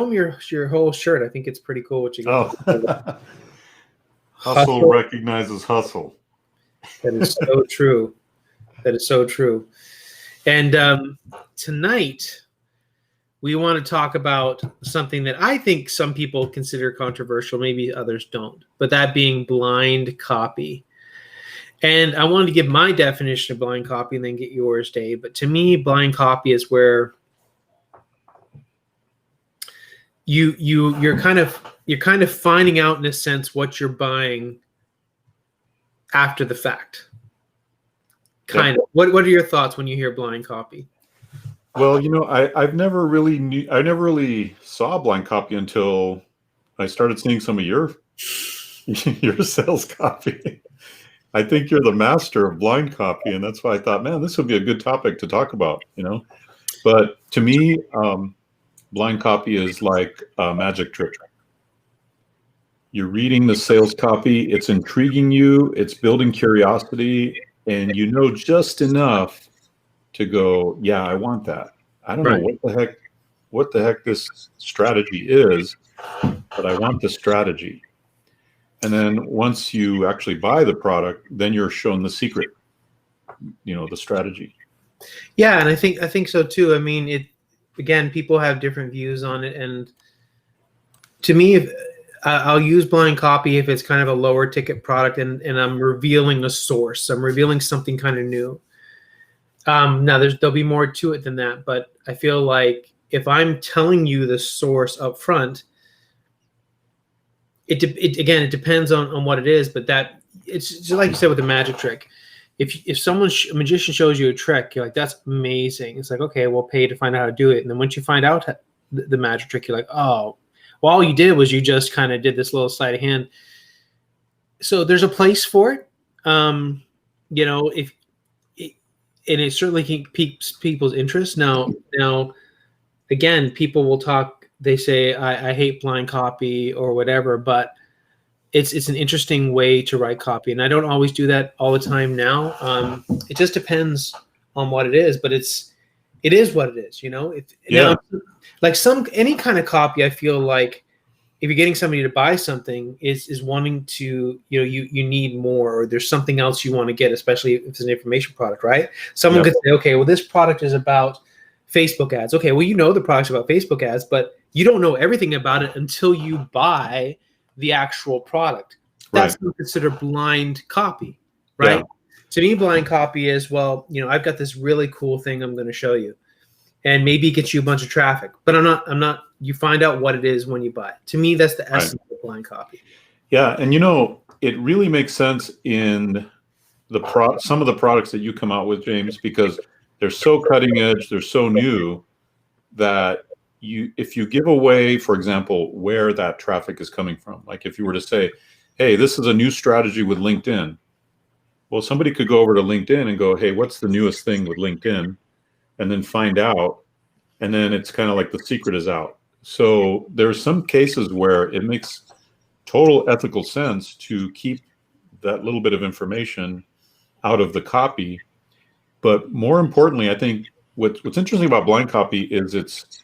them your whole shirt. I think it's pretty cool what you got. Oh. Hustle recognizes hustle. That is so true. That is so true. And tonight, we want to talk about something that I think some people consider controversial, maybe others don't, but that being blind copy. And I wanted to give my definition of blind copy and then get yours, Dave. But to me, blind copy is where you're kind of finding out, in a sense, what you're buying after the fact. Kind of. What are your thoughts when you hear blind copy? Well, I never really saw blind copy until I started seeing some of your sales copy. I think you're the master of blind copy, and that's why I thought, man, this would be a good topic to talk about, But to me, blind copy is like a magic trick. You're reading the sales copy, it's intriguing you, it's building curiosity, and you know just enough to go, yeah, I want that. I don't know what the heck this strategy is, but I want the strategy. And then once you actually buy the product, then you're shown the secret, the strategy. Yeah, and I think so too. I mean, again, people have different views on it, and to me, I'll use blind copy if it's kind of a lower ticket product and I'm revealing a source. I'm revealing something kind of new. Now there'll be more to it than that, but I feel like if I'm telling you the source up front, it depends on what it is, but that it's just like you said with the magic trick. If a magician shows you a trick, you're like, that's amazing. It's like, okay, we'll pay to find out how to do it. And then once you find out the magic trick, you're like, oh, well, all you did was you just kind of did this little sleight of hand. So there's a place for it. And it certainly keeps people's interest. Now, again, people will talk. They say, I hate blind copy or whatever, but it's an interesting way to write copy. And I don't always do that all the time now. It just depends on what it is, but it is what it is, Now, like any kind of copy, I feel like if you're getting somebody to buy something is wanting to, you need more, or there's something else you want to get, especially if it's an information product, right? Someone could say, okay, well, this product is about Facebook ads. Okay, well, the product's about Facebook ads, but you don't know everything about it until you buy the actual product. That's not considered blind copy, right? Yeah. To me, blind copy is, well, I've got this really cool thing I'm going to show you, and maybe it gets you a bunch of traffic, but I'm not. You find out what it is when you buy it. To me, that's the essence of blind copy. Yeah, and it really makes sense in some of the products that you come out with, James, because they're so cutting edge, they're so new that if you give away, for example, where that traffic is coming from, like if you were to say, hey, this is a new strategy with LinkedIn. Well, somebody could go over to LinkedIn and go, hey, what's the newest thing with LinkedIn? And then find out. And then it's kind of like the secret is out. So there's some cases where it makes total ethical sense to keep that little bit of information out of the copy. But more importantly, I think what's interesting about blind copy is it's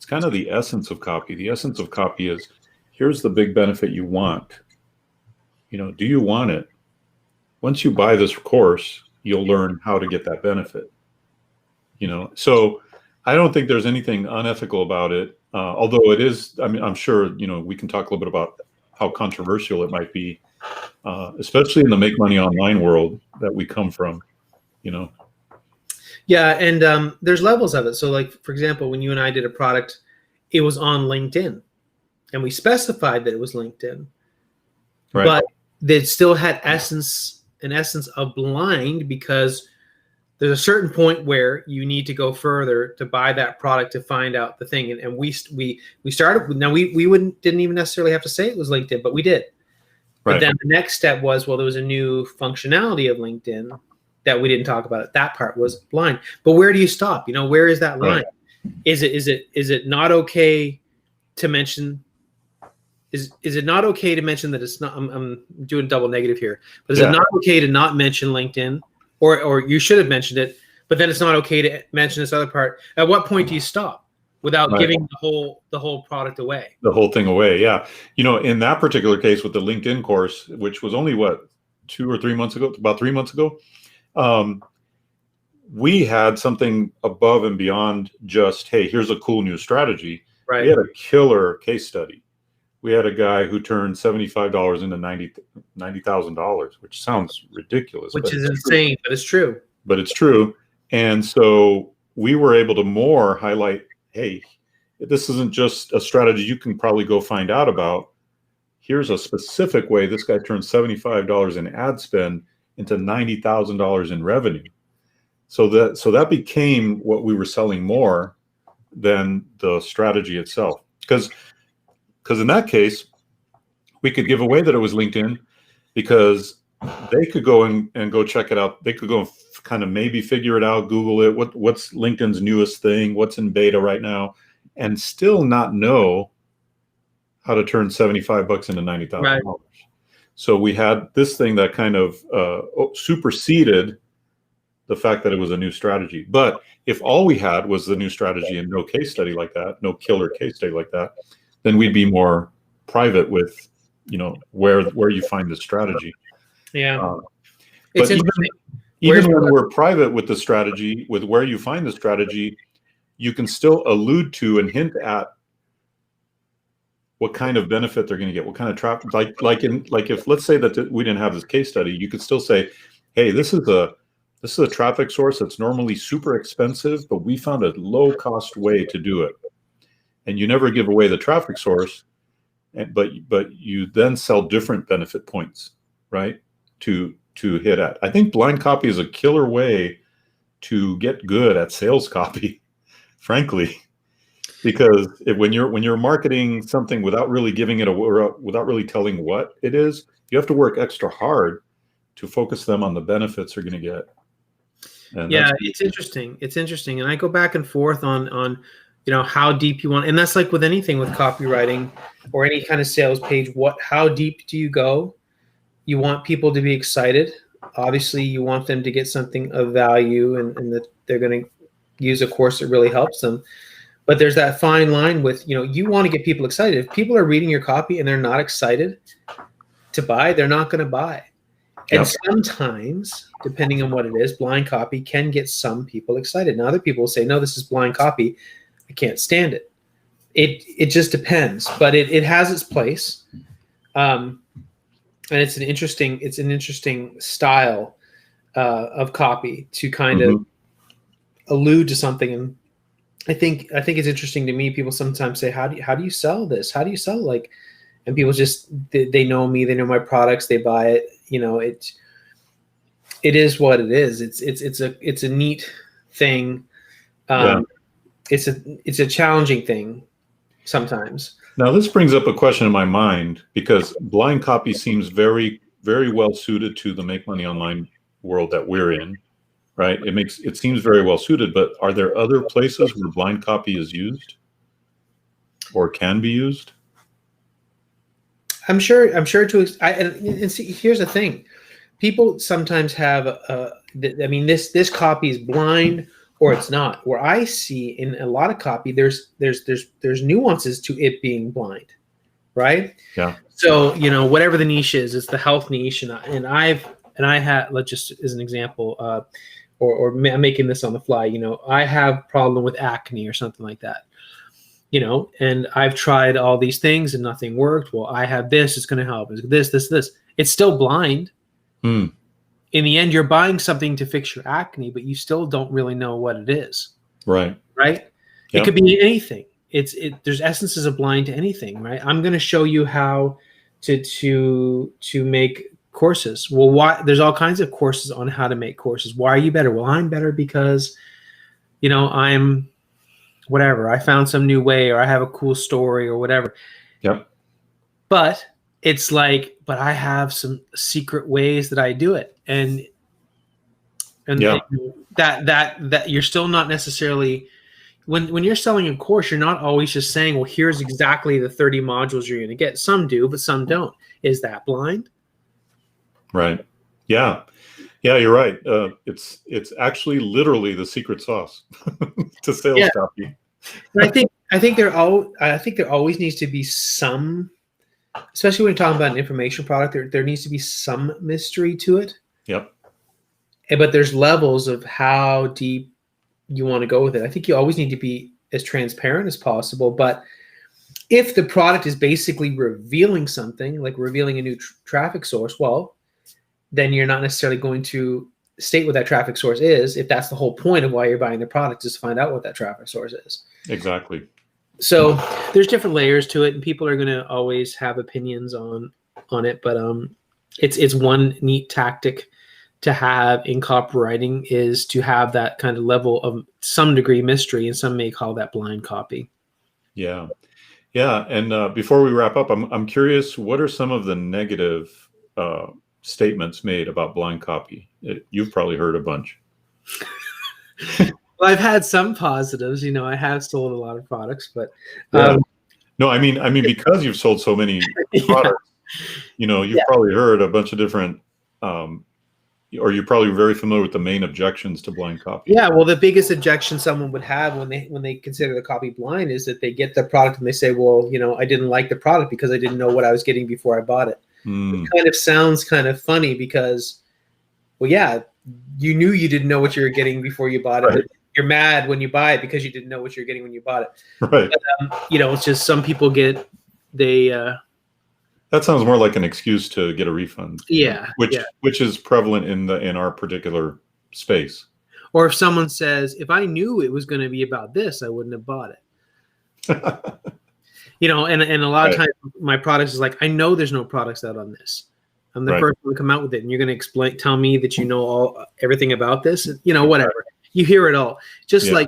kind of the essence of copy. The essence of copy is, here's the big benefit you want. Do you want it? Once you buy this course, you'll learn how to get that benefit. So I don't think there's anything unethical about it. Although it is, I'm sure, we can talk a little bit about how controversial it might be, especially in the make money online world that we come from, Yeah, and there's levels of it. So, like, for example, when you and I did a product, it was on LinkedIn, and we specified that it was LinkedIn, right? But it still had an essence of blind, because there's a certain point where you need to go further to buy that product to find out the thing. And we started. Now we didn't even necessarily have to say it was LinkedIn, but we did. Right. But then the next step was, well, there was a new functionality of LinkedIn that we didn't talk about. It. That part was blind. But where do you stop? Where is that line? Right. Is it not okay to mention? Is it not okay to mention that it's not? I'm doing double negative here. But is it not okay to not mention LinkedIn? Or you should have mentioned it, but then it's not okay to mention this other part. At what point do you stop? without Right. giving the whole product away. The whole thing away. Yeah. In that particular case with the LinkedIn course, which was only what, 2 or 3 months ago, about 3 months ago, we had something above and beyond just, hey, here's a cool new strategy. Right. We had a killer case study. We had a guy who turned $75 into $90,000, which sounds ridiculous. Which is insane, but it's true. But it's true. And so we were able to more highlight, hey, this isn't just a strategy you can probably go find out about. Here's a specific way this guy turned $75 in ad spend into $90,000 in revenue. So that became what we were selling more than the strategy itself. Because in that case, we could give away that it was LinkedIn, because they could go and go check it out. They could go and kind of maybe figure it out, Google it. What's LinkedIn's newest thing? What's in beta right now? And still not know how to turn $75 into $90,000. Right. So we had this thing that kind of superseded the fact that it was a new strategy. But if all we had was the new strategy and no case study like that, no killer case study like that, then we'd be more private with, where you find the strategy. Yeah. But even when we're private with the strategy, with where you find the strategy, you can still allude to and hint at what kind of benefit they're going to get, what kind of traffic. Like if, let's say that we didn't have this case study, you could still say, hey, this is a traffic source that's normally super expensive, but we found a low cost way to do it. And you never give away the traffic source, but you then sell different benefit points, right? To hit at. I think blind copy is a killer way to get good at sales copy, frankly, because when you're marketing something without really giving it without really telling what it is, you have to work extra hard to focus them on the benefits they're going to get. And yeah, it's interesting. It's interesting, and I go back and forth on how deep you want, and that's like with anything with copywriting or any kind of sales page. How deep do you go? You want people to be excited. Obviously, you want them to get something of value, and that they're going to use a course that really helps them. But there's that fine line with, you want to get people excited. If people are reading your copy and they're not excited to buy, they're not going to buy. And sometimes, depending on what it is, blind copy can get some people excited. Now, other people will say, no, this is blind copy. I can't stand it. It just depends, but it has its place. And it's an interesting style of copy to kind of allude to something. And I think it's interesting to me. People sometimes say, how do you sell this? How do you sell and people just, they know me, they know my products, they buy it. It is what it is. It's a neat thing. It's a challenging thing sometimes. Now this brings up a question in my mind, because blind copy seems very, very well suited to the make money online world that we're in, right? It seems very well suited, but are there other places where blind copy is used or can be used? I'm sure and see, here's the thing. People sometimes have this copy is blind or it's not. Where I see in a lot of copy, there's nuances to it being blind, right? Yeah. So whatever the niche is, it's the health niche, and I had, let's just as an example, or I'm making this on the fly. I have problem with acne or something like that. And I've tried all these things and nothing worked. Well, I have this, it's going to help. It's this. It's still blind. In the end, you're buying something to fix your acne, but you still don't really know what it is. Right. Right. Yep. It could be anything. There's essences of blind to anything, right? I'm going to show you how to make courses. Well, why? There's all kinds of courses on how to make courses. Why are you better? Well, I'm better because, I'm whatever. I found some new way, or I have a cool story, or whatever. Yep. But it's like, but I have some secret ways that I do it, and that you're still not necessarily, when you're selling a course, you're not always just saying, well, here's exactly the 30 modules you're going to get. Some do, but some don't. Is that blind? Right. Yeah. Yeah, you're right. It's actually literally the secret sauce to sales copy. But I think there always needs to be some, especially when you're talking about an information product, there needs to be some mystery to it. Yep. But there's levels of how deep you want to go with it. I think you always need to be as transparent as possible. But if the product is basically revealing something, like revealing a new traffic source, well, then you're not necessarily going to state what that traffic source is, if that's the whole point of why you're buying the product, is to find out what that traffic source is. Exactly. So there's different layers to it, and people are going to always have opinions on it. But it's one neat tactic to have in copywriting, is to have that kind of level of some degree mystery, and some may call that blind copy. Yeah. Yeah. And before we wrap up, I'm curious, what are some of the negative statements made about blind copy? You've probably heard a bunch. Well, I've had some positives. I have sold a lot of products, but no, I mean, because you've sold so many products, you've probably heard a bunch of different, or you're probably very familiar with the main objections to blind copy. Yeah, well, the biggest objection someone would have when they consider the copy blind is that they get the product and they say, well, I didn't like the product because I didn't know what I was getting before I bought it. It kind of sounds kind of funny because, well, yeah, you knew you didn't know what you were getting before you bought it. Right. You're mad when you buy it because you didn't know what you're getting when you bought it. Right. But, it's just some people that sounds more like an excuse to get a refund. Yeah. Which is prevalent in our particular space. Or if someone says, if I knew it was going to be about this, I wouldn't have bought it. And a lot of times my products is like, I know there's no products out on this. I'm the first one to come out with it, and you're going to tell me that you know everything about this. Whatever. You hear it all. Just like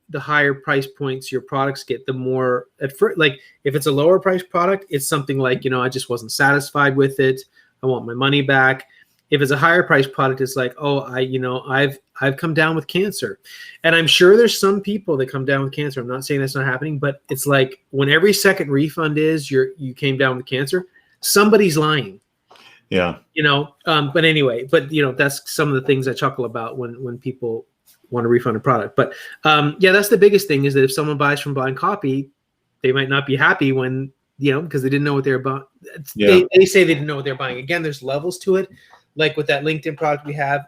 the higher price points your products get, the more at first, like if it's a lower price product, it's something like, I just wasn't satisfied with it. I want my money back. If it's a higher price product, it's like, oh, I've come down with cancer. And I'm sure there's some people that come down with cancer. I'm not saying that's not happening, but it's like when every second refund is you came down with cancer, somebody's lying. Yeah. But anyway, that's some of the things I chuckle about when people want to refund a product. But that's the biggest thing, is that if someone buys from blind copy, they might not be happy when, because they didn't know what they were buying. Yeah. They say they didn't know what they're buying. Again, there's levels to it. Like with that LinkedIn product we have,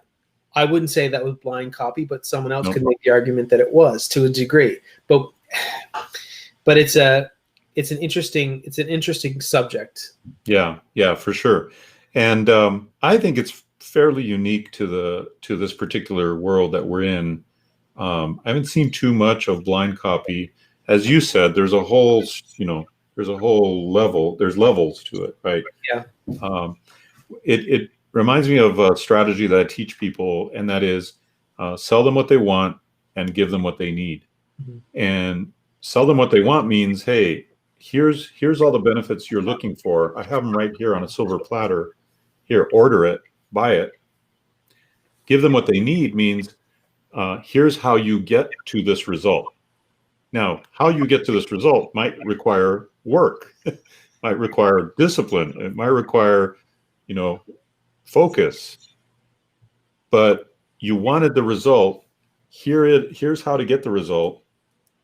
I wouldn't say that was blind copy, but someone else could make the argument that it was to a degree. But it's an interesting subject. Yeah, for sure. And I think it's fairly unique to this particular world that we're in. I haven't seen too much of blind copy. As you said, there's a whole level. There's levels to it, right? Yeah. It reminds me of a strategy that I teach people, and that is sell them what they want and give them what they need. Mm-hmm. And sell them what they want means, hey, here's all the benefits you're looking for. I have them right here on a silver platter. Here, order it, buy it. Give them what they need means, here's how you get to this result. Now, how you get to this result might require work, might require discipline, it might require, focus. But you wanted the result. Here's how to get the result.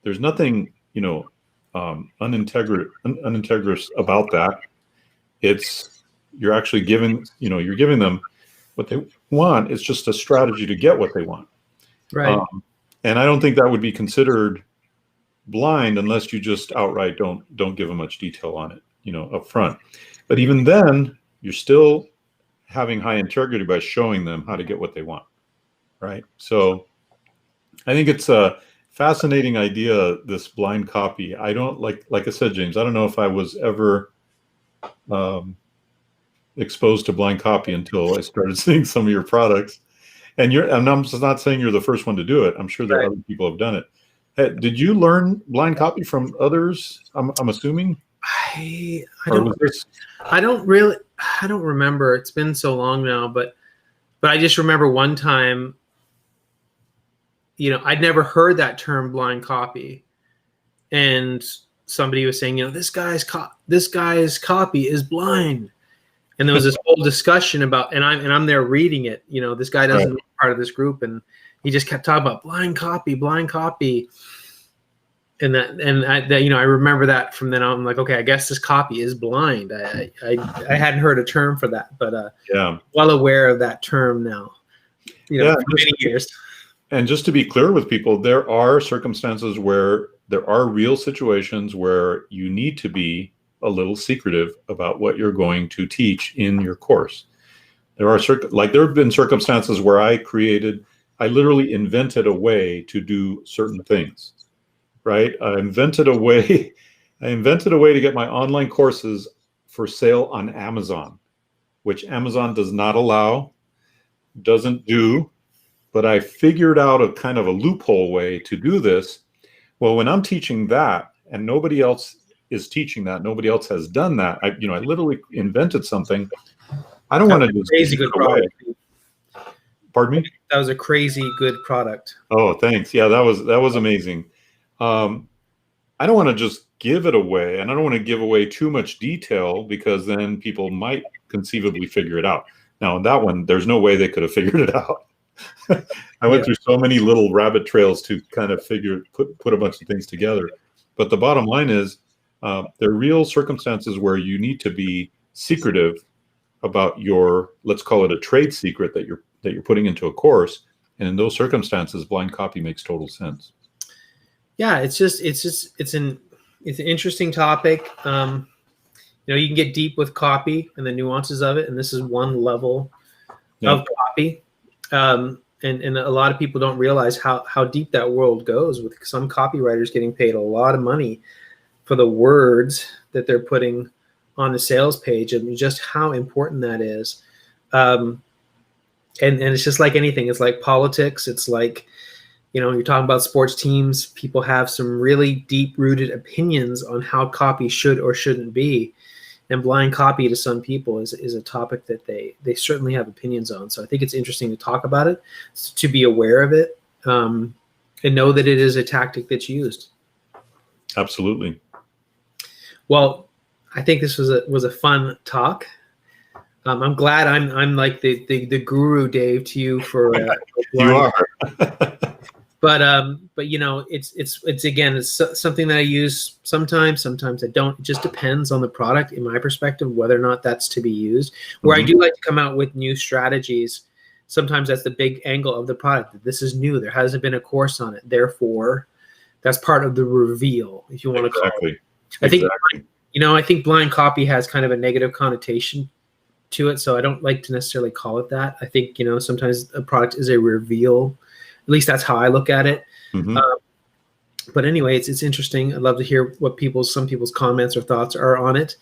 There's nothing, unintegrous about that. You're actually giving them what they want. It's just a strategy to get what they want. Right. And I don't think that would be considered blind unless you just outright don't give them much detail on it, up front. But even then, you're still having high integrity by showing them how to get what they want. Right. So I think it's a fascinating idea, this blind copy. I don't like I said, James, I don't know if I was ever exposed to blind copy until I started seeing some of your products. And I'm just not saying you're the first one to do it. I'm sure that other people have done it. Hey, did you learn blind copy from others? I'm assuming. I don't remember. It's been so long now, but I just remember one time, I'd never heard that term blind copy, and somebody was saying, this guy's copy is blind. And there was this whole discussion about, and I'm there reading it, this guy doesn't be part of this group, and he just kept talking about blind copy. I remember that from then on. I'm like, okay, I guess this copy is blind. I hadn't heard a term for that, but well aware of that term now. For many years. And just to be clear with people, there are circumstances where there are real situations where you need to be a little secretive about what you're going to teach in your course. There have been circumstances where I literally invented a way to do certain things, right? I invented a way to get my online courses for sale on Amazon, which Amazon does not allow, doesn't do, but I figured out a kind of a loophole way to do this. Well, when I'm teaching that and nobody else is teaching that, nobody else has done that, I literally invented something. I don't want to just crazy good product. Pardon me? That was a crazy good product. Oh, thanks. Yeah, that was amazing. I don't want to just give it away, and I don't want to give away too much detail because then people might conceivably figure it out. Now, in that one, there's no way they could have figured it out. I went through so many little rabbit trails to kind of put a bunch of things together. But the bottom line is there are real circumstances where you need to be secretive about your, let's call it a trade secret that you're putting into a course. And in those circumstances, blind copy makes total sense. Yeah, it's an interesting topic. You can get deep with copy and the nuances of it, and this is one level of copy. And a lot of people don't realize how deep that world goes, with some copywriters getting paid a lot of money for the words that they're putting on the sales page, and just how important that is. And it's just like anything. It's like politics. It's like, you're talking about sports teams. People have some really deep-rooted opinions on how copy should or shouldn't be. And blind copy to some people is a topic that they certainly have opinions on. So I think it's interesting to talk about it, to be aware of it, and know that it is a tactic that's used. Absolutely. Well, I think this was a fun talk. I'm glad I'm like the guru, Dave, to you for you are. But it's again, it's something that I use sometimes I don't. It just depends on the product, in my perspective, whether or not that's to be used. Where I do like to come out with new strategies, sometimes that's the big angle of the product. That this is new. There hasn't been a course on it. Therefore, that's part of the reveal, if you want to call it. I think blind copy has kind of a negative connotation to it, so I don't like to necessarily call it that. I think, sometimes a product is a reveal. At least that's how I look at it. But anyway, it's interesting. I'd love to hear what some people's comments or thoughts are on it.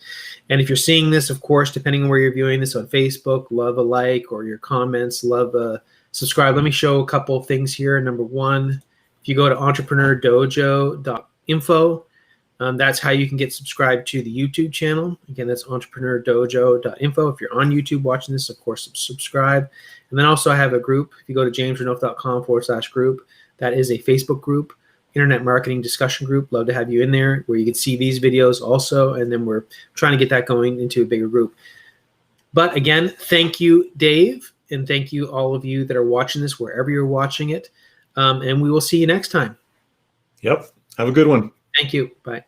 And if you're seeing this, of course, depending on where you're viewing this on Facebook, love a like, or your comments, love a subscribe. Let me show a couple of things here. Number one, if you go to entrepreneurdojo.info, that's how you can get subscribed to the YouTube channel. Again, that's entrepreneurdojo.info. If you're on YouTube watching this, of course, subscribe. And then also I have a group. If you go to jamesrenouf.com/group, that is a Facebook group, internet marketing discussion group. Love to have you in there, where you can see these videos also. And then we're trying to get that going into a bigger group. But again, thank you, Dave. And thank you, all of you that are watching this, wherever you're watching it. And we will see you next time. Yep. Have a good one. Thank you. Bye.